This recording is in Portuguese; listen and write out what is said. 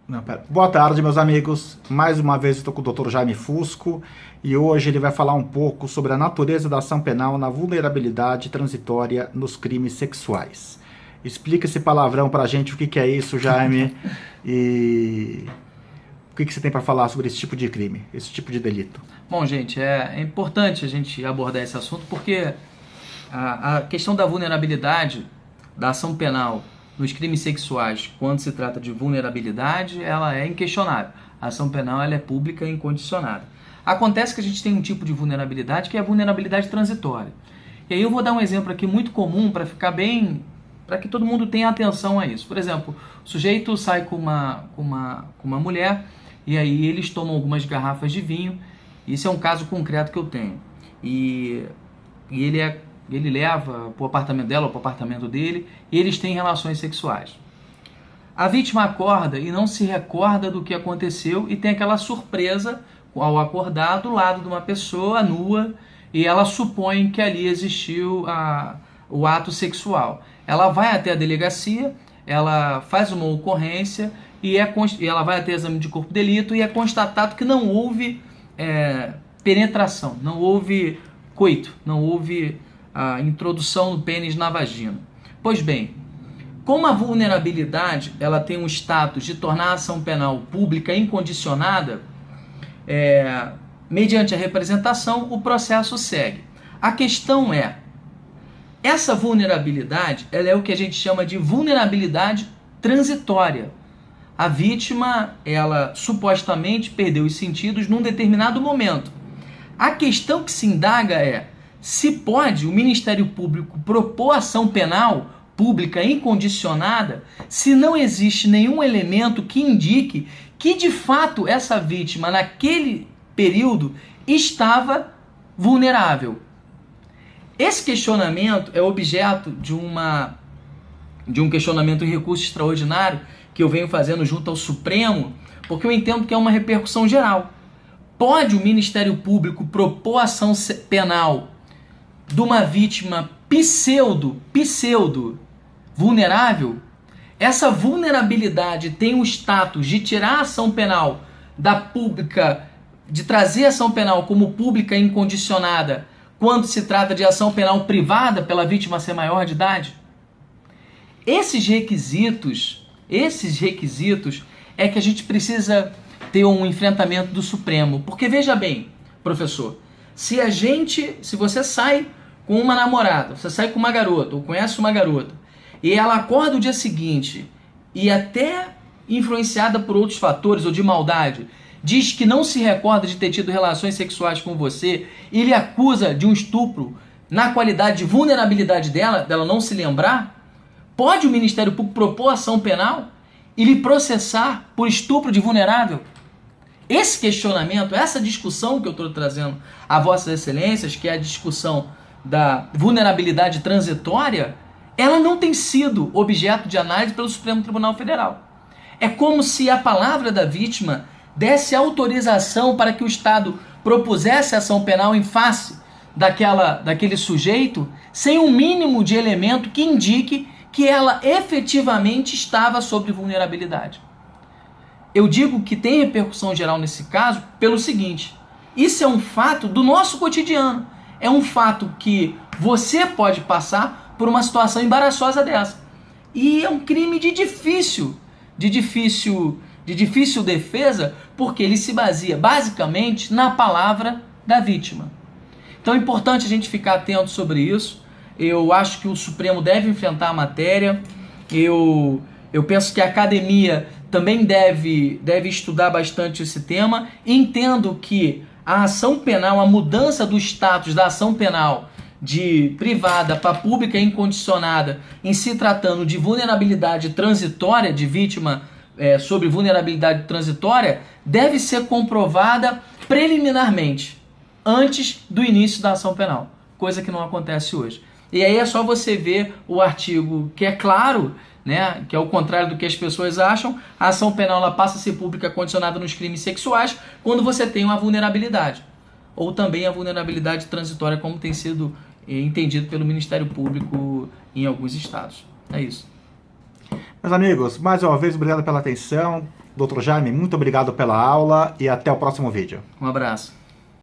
Não, pera. Boa tarde, meus amigos. Mais uma vez estou com o Dr. Jaime Fusco e hoje ele vai falar um pouco sobre a natureza da ação penal na vulnerabilidade transitória nos crimes sexuais. Explica esse palavrão pra gente, o que é isso, Jaime, e o que você tem para falar sobre esse tipo de crime, esse tipo de delito. Bom, gente, é importante a gente abordar esse assunto porque a questão da vulnerabilidade da ação penal nos crimes sexuais, quando se trata de vulnerabilidade, ela é inquestionável. A ação penal ela é pública e incondicionada. Acontece que a gente tem um tipo de vulnerabilidade que é a vulnerabilidade transitória. E aí eu vou dar um exemplo aqui muito comum para ficar bem, para que todo mundo tenha atenção a isso. Por exemplo, o sujeito sai com uma mulher e aí eles tomam algumas garrafas de vinho. Isso é um caso concreto que eu tenho. E ele leva para o apartamento dela ou para o apartamento dele e eles têm relações sexuais. A vítima acorda e não se recorda do que aconteceu e tem aquela surpresa ao acordar do lado de uma pessoa nua e ela supõe que ali existiu o ato sexual. Ela vai até a delegacia, ela faz uma ocorrência e ela vai até exame de corpo de delito e é constatado que não houve penetração, não houve coito, não houve a introdução do pênis na vagina. Pois bem, como a vulnerabilidade ela tem um status de tornar a ação penal pública incondicionada, mediante a representação, o processo segue. A questão é, essa vulnerabilidade ela é o que a gente chama de vulnerabilidade transitória. A vítima, ela supostamente perdeu os sentidos num determinado momento. A questão que se indaga é, se pode o Ministério Público propor ação penal pública incondicionada se não existe nenhum elemento que indique que de fato essa vítima naquele período estava vulnerável. Esse questionamento é objeto de um questionamento em recurso extraordinário que eu venho fazendo junto ao Supremo, porque eu entendo que é uma repercussão geral. Pode o Ministério Público propor ação penal de uma vítima pseudo vulnerável? Essa vulnerabilidade tem o status de tirar a ação penal da pública, de trazer a ação penal como pública incondicionada quando se trata de ação penal privada pela vítima ser maior de idade? Esses requisitos é que a gente precisa ter um enfrentamento do Supremo. Porque veja bem, professor, se você sai com uma namorada, você sai com uma garota, ou conhece uma garota, e ela acorda o dia seguinte, e até influenciada por outros fatores ou de maldade, diz que não se recorda de ter tido relações sexuais com você, e lhe acusa de um estupro na qualidade de vulnerabilidade dela não se lembrar, pode o Ministério Público propor ação penal e lhe processar por estupro de vulnerável? Esse questionamento, essa discussão que eu estou trazendo a Vossas Excelências, que é a discussão da vulnerabilidade transitória, ela não tem sido objeto de análise pelo Supremo Tribunal Federal. É como se a palavra da vítima desse autorização para que o Estado propusesse ação penal em face daquele sujeito, sem um mínimo de elemento que indique que ela efetivamente estava sob vulnerabilidade. Eu digo que tem repercussão geral nesse caso pelo seguinte: isso é um fato do nosso cotidiano. É um fato que você pode passar por uma situação embaraçosa dessa. E é um crime de difícil defesa, porque ele se baseia basicamente na palavra da vítima. Então é importante a gente ficar atento sobre isso. Eu acho que o Supremo deve enfrentar a matéria. Eu penso que a academia também deve estudar bastante esse tema. Entendo que a ação penal, a mudança do status da ação penal de privada para pública incondicionada, em se tratando de vulnerabilidade transitória, de vítima sobre vulnerabilidade transitória, deve ser comprovada preliminarmente, antes do início da ação penal, coisa que não acontece hoje. E aí é só você ver o artigo que é claro, né, que é o contrário do que as pessoas acham. A ação penal ela passa a ser pública condicionada nos crimes sexuais quando você tem uma vulnerabilidade. Ou também a vulnerabilidade transitória, como tem sido entendido pelo Ministério Público em alguns estados. É isso. Meus amigos, mais uma vez, obrigado pela atenção. Dr. Jaime, muito obrigado pela aula e até o próximo vídeo. Um abraço.